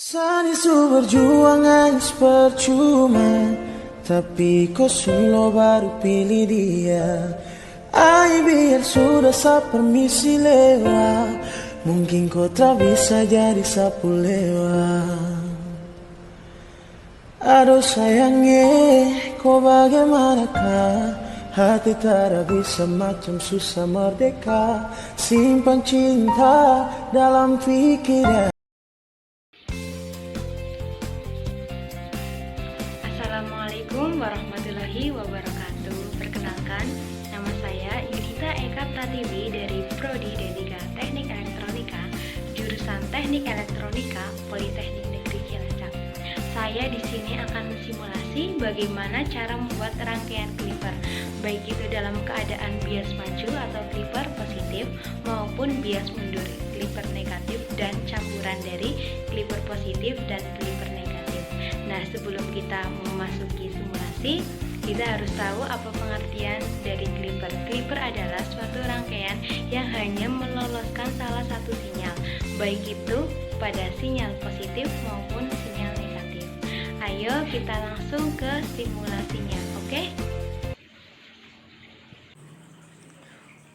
Sani su berjuang hanya percuma, tapi kau solo baru pilih dia. Ay biar sudah sa permisi lewat, mungkin kau tak bisa jadi sapu lewat. Aduh sayangnya, kau bagaimanakah? Hati tak bisa macam susah merdeka, simpan cinta dalam pikiran. Assalamualaikum warahmatullahi wabarakatuh. Perkenalkan, nama saya Yudhita Eka Pratiwi dari Prodi D3 Teknik Elektronika, jurusan Teknik Elektronika Politeknik Negeri Cilacap. Saya di sini akan mensimulasi bagaimana cara membuat rangkaian clipper, baik itu dalam keadaan bias maju atau clipper positif maupun bias mundur, clipper negatif, dan campuran dari clipper positif dan clipper negatif. Nah, sebelum kita memasuki simulasi, kita harus tahu apa pengertian dari clipper. Clipper adalah suatu rangkaian yang hanya meloloskan salah satu sinyal, baik itu pada sinyal positif maupun sinyal negatif. Ayo kita langsung ke simulasinya, oke?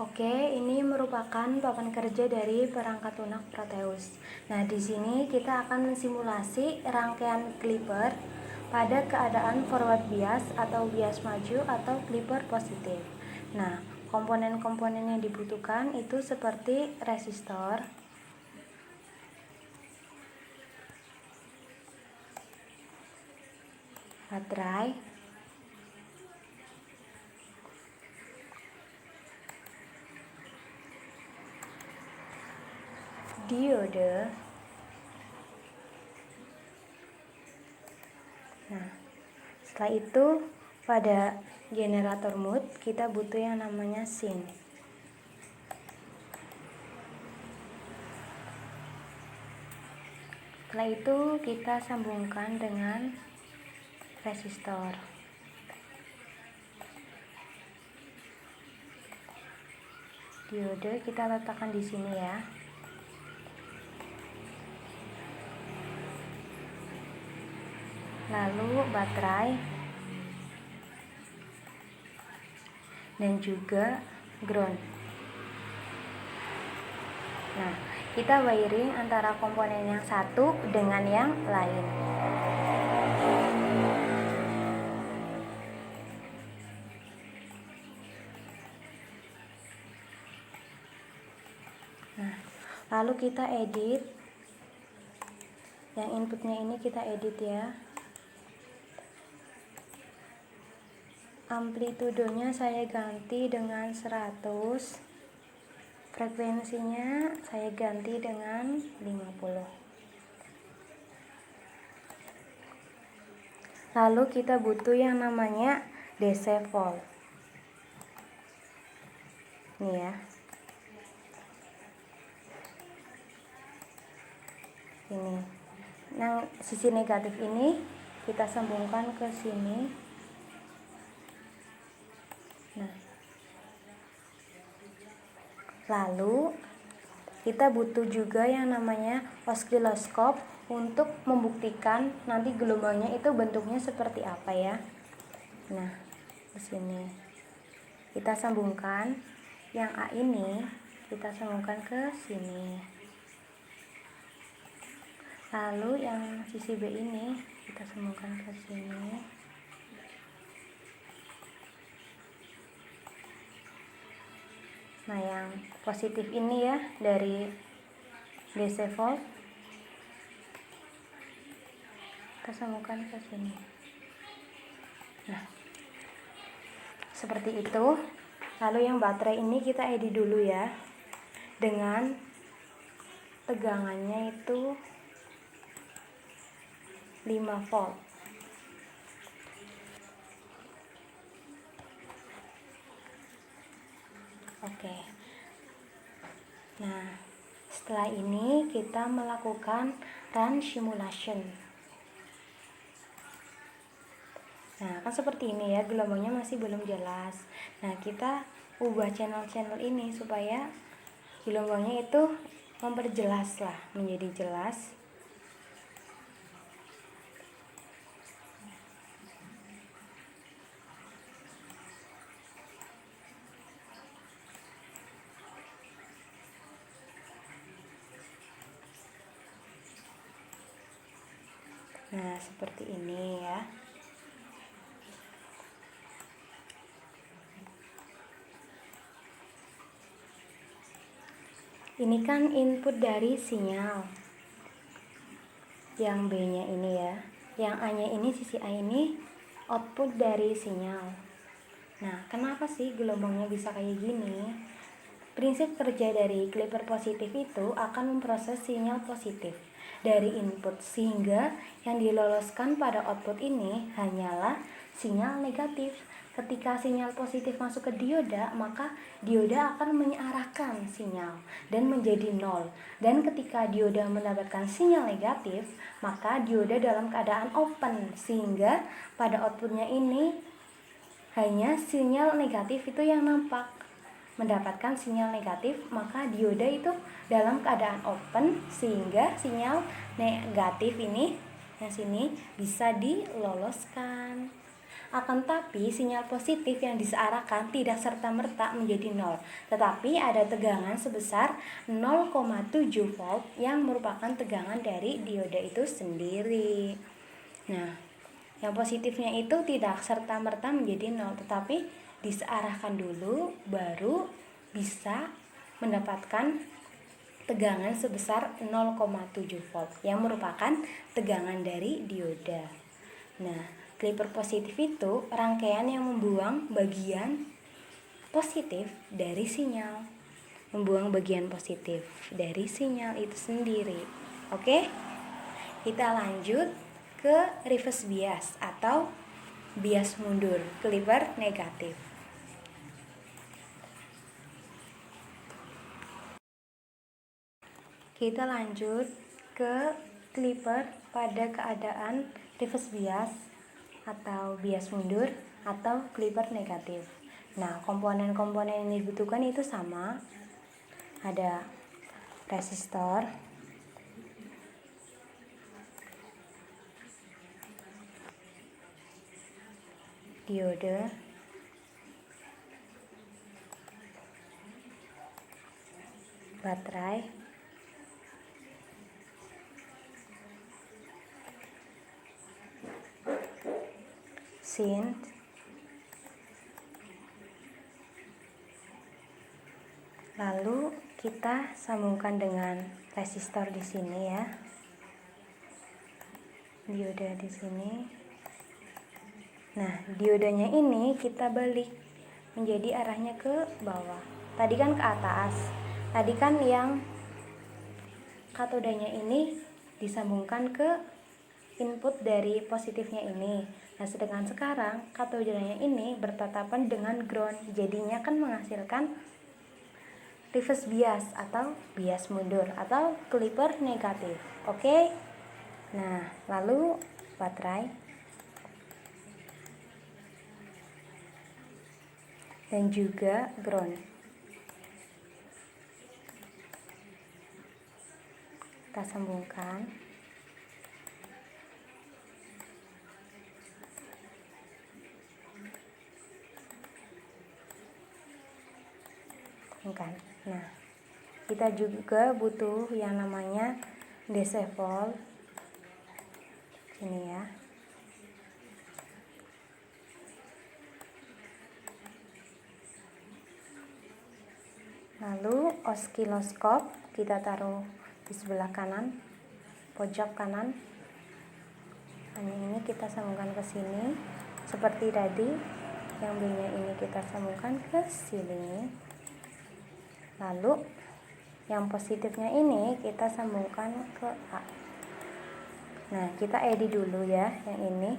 Oke, ini merupakan papan kerja dari perangkat lunak Proteus. Nah, di sini kita akan mensimulasi rangkaian clipper pada keadaan forward bias atau bias maju atau clipper positif. Nah, komponen-komponen yang dibutuhkan itu seperti resistor, baterai, diode. Nah, setelah itu pada generator mood kita butuh yang namanya sin. Setelah itu kita sambungkan dengan resistor. Diode kita letakkan di sini ya. Lalu baterai dan juga ground. Nah, kita wiring antara komponen yang satu dengan yang lain. Nah, lalu kita edit. Yang inputnya ini kita edit ya. Amplitudenya saya ganti dengan 100. Frekuensinya saya ganti dengan 50. Lalu kita butuh yang namanya DC volt. Nih ya. Ini. Nah, sisi negatif ini kita sambungkan ke sini. Nah, lalu kita butuh juga yang namanya osiloskop untuk membuktikan nanti gelombangnya itu bentuknya seperti apa ya. Nah, di sini kita sambungkan yang A ini, kita sambungkan ke sini. Lalu yang sisi B ini kita sambungkan ke sini. Nah, yang positif ini ya dari DC volt kita sambungkan ke sini. Nah, seperti itu. Lalu yang baterai ini kita edit dulu ya, dengan tegangannya itu 5 volt. Oke. Nah, setelah ini kita melakukan run simulation. Nah, kan seperti ini ya, gelombangnya masih belum jelas. Nah, kita ubah channel-channel ini supaya gelombangnya itu memperjelas lah, menjadi jelas. Nah, seperti ini ya. Ini kan input dari sinyal. Yang B-nya ini ya. Yang A-nya ini, sisi A ini output dari sinyal. Nah, kenapa sih gelombangnya bisa kayak gini? Prinsip kerja dari clipper positif itu akan memproses sinyal positif dari input, sehingga yang diloloskan pada output ini hanyalah sinyal negatif. Ketika sinyal positif masuk ke dioda, maka dioda akan mengarahkan sinyal dan menjadi nol. Dan ketika dioda mendapatkan sinyal negatif, maka dioda dalam keadaan open, sehingga pada outputnya ini hanya sinyal negatif itu yang nampak. Mendapatkan sinyal negatif, maka dioda itu dalam keadaan open, sehingga sinyal negatif ini yang sini bisa diloloskan. Akan tapi sinyal positif yang disearahkan tidak serta-merta menjadi nol, tetapi ada tegangan sebesar 0,7 volt yang merupakan tegangan dari dioda itu sendiri. Nah, yang positifnya itu tidak serta-merta menjadi nol, tetapi disearahkan dulu baru bisa mendapatkan tegangan sebesar 0,7 volt yang merupakan tegangan dari dioda. Nah, clipper positif itu rangkaian yang membuang bagian positif dari sinyal. Membuang bagian positif dari sinyal itu sendiri. Oke? Kita lanjut ke reverse bias atau bias mundur, clipper negatif. Kita lanjut ke clipper pada keadaan reverse bias atau bias mundur atau clipper negatif. Nah, komponen-komponen yang dibutuhkan itu sama. Ada resistor, diode, baterai, synth, lalu kita sambungkan dengan resistor di sini ya, diode di sini. Nah, diodanya ini kita balik menjadi arahnya ke bawah. Tadi kan ke atas. Tadi kan yang katodanya ini disambungkan ke input dari positifnya ini. Nah, sedangkan sekarang katodanya ini bertatapan dengan ground, jadinya kan menghasilkan reverse bias atau bias mundur atau clipper negatif. Oke. Nah, lalu baterai dan juga ground. Kita sambungkan. Nah, kita juga butuh yang namanya DC volt. Ini ya. Lalu oskiloskop kita taruh di sebelah kanan, pojok kanan. Hanya ini kita sambungkan ke sini seperti tadi. Yang B-nya ini kita sambungkan ke sini. Lalu yang positifnya ini kita sambungkan ke A. Nah, kita edit dulu ya yang ini.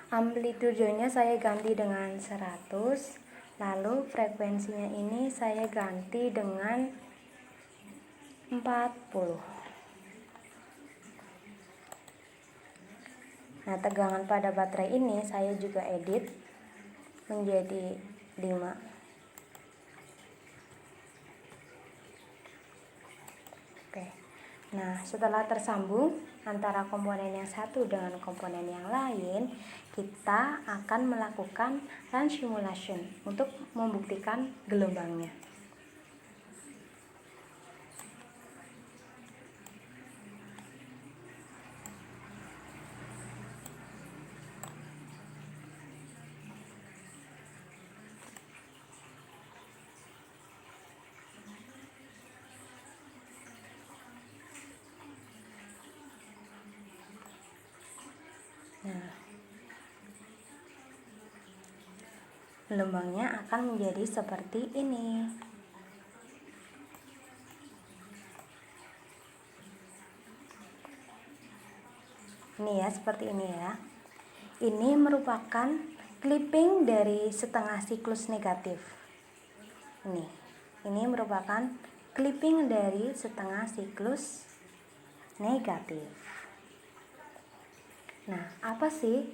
Amplitudenya saya ganti dengan 100. Lalu frekuensinya ini saya ganti dengan 40. Nah, tegangan pada baterai ini saya juga edit menjadi 5. Oke. Nah, setelah tersambung antara komponen yang satu dengan komponen yang lain, kita akan melakukan run simulation untuk membuktikan gelombangnya. gelombangnya akan menjadi seperti ini. Ini ya, seperti ini ya. Ini merupakan clipping dari setengah siklus negatif. Ini merupakan clipping dari setengah siklus negatif. Nah, apa sih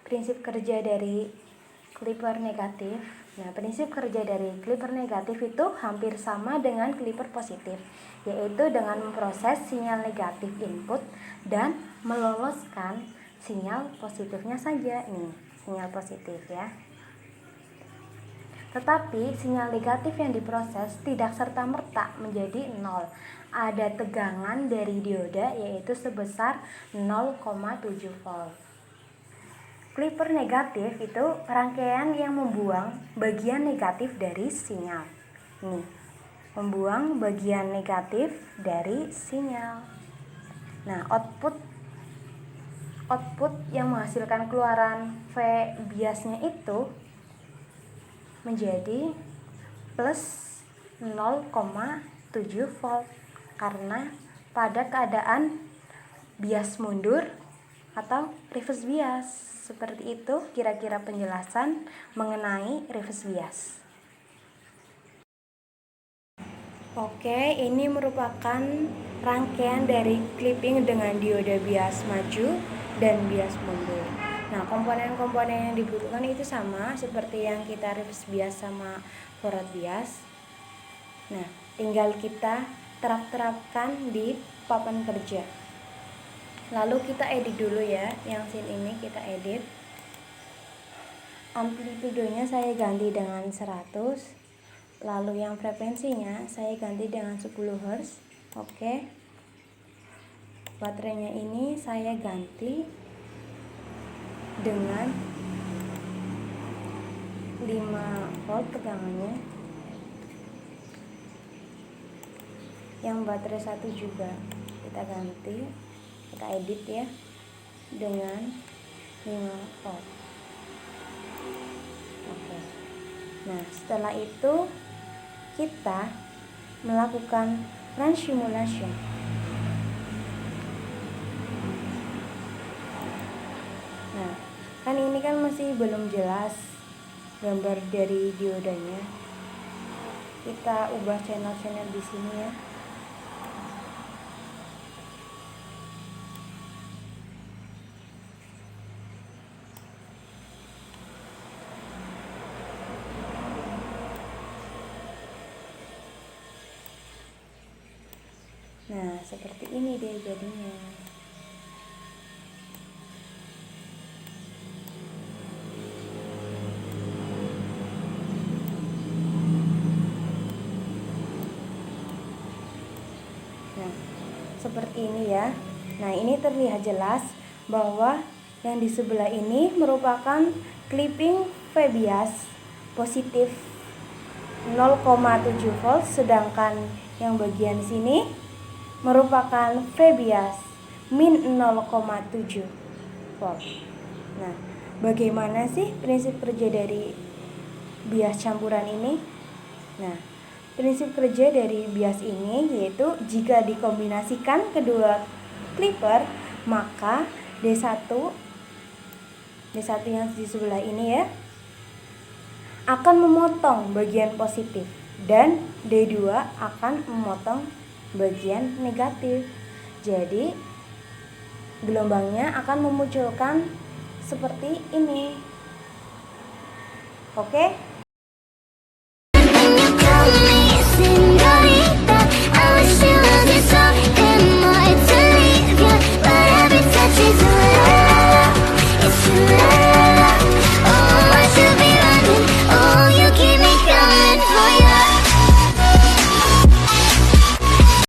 prinsip kerja dari clipper negatif? Nah, prinsip kerja dari clipper negatif itu hampir sama dengan clipper positif, yaitu dengan memproses sinyal negatif input dan meloloskan sinyal positifnya saja. Nih, sinyal positif ya. Tetapi sinyal negatif yang diproses tidak serta-merta menjadi 0. Ada tegangan dari dioda yaitu sebesar 0,7 volt. Clipper negatif itu rangkaian yang membuang bagian negatif dari sinyal. Nih, membuang bagian negatif dari sinyal. Nah, output yang menghasilkan keluaran V biasnya itu menjadi plus 0,7 volt karena pada keadaan bias mundur atau reverse bias. Seperti itu kira-kira penjelasan mengenai reverse bias. Oke, ini merupakan rangkaian dari clipping dengan dioda bias maju dan bias mundur. Nah, komponen-komponen yang dibutuhkan itu sama seperti yang kita reverse bias sama forward bias. Nah, tinggal kita terapkan di papan kerja. Lalu kita edit dulu ya, yang scene ini kita edit. Amplitudenya saya ganti dengan 100. Lalu yang frekuensinya saya ganti dengan 10 Hz. Oke. Baterainya ini saya ganti dengan 5 volt tegangannya. Yang baterai 1 juga kita ganti, kita edit ya dengan 5 volt. Oke. Nah, setelah itu kita melakukan run simulation. Nah, kan ini kan masih belum jelas gambar dari diodanya. Kita ubah channel-channel di sini ya. Nah, seperti ini deh jadinya. Nah, seperti ini ya. Nah, ini terlihat jelas bahwa yang di sebelah ini merupakan clipping V bias positif 0,7 volt, sedangkan yang bagian sini merupakan V bias min 0,7 volt. Nah, bagaimana sih prinsip kerja dari bias campuran ini? Nah, prinsip kerja dari bias ini yaitu jika dikombinasikan kedua clipper, maka D1 yang di sebelah ini ya akan memotong bagian positif dan D2 akan memotong bagian negatif. Jadi gelombangnya akan memunculkan seperti ini. Oke?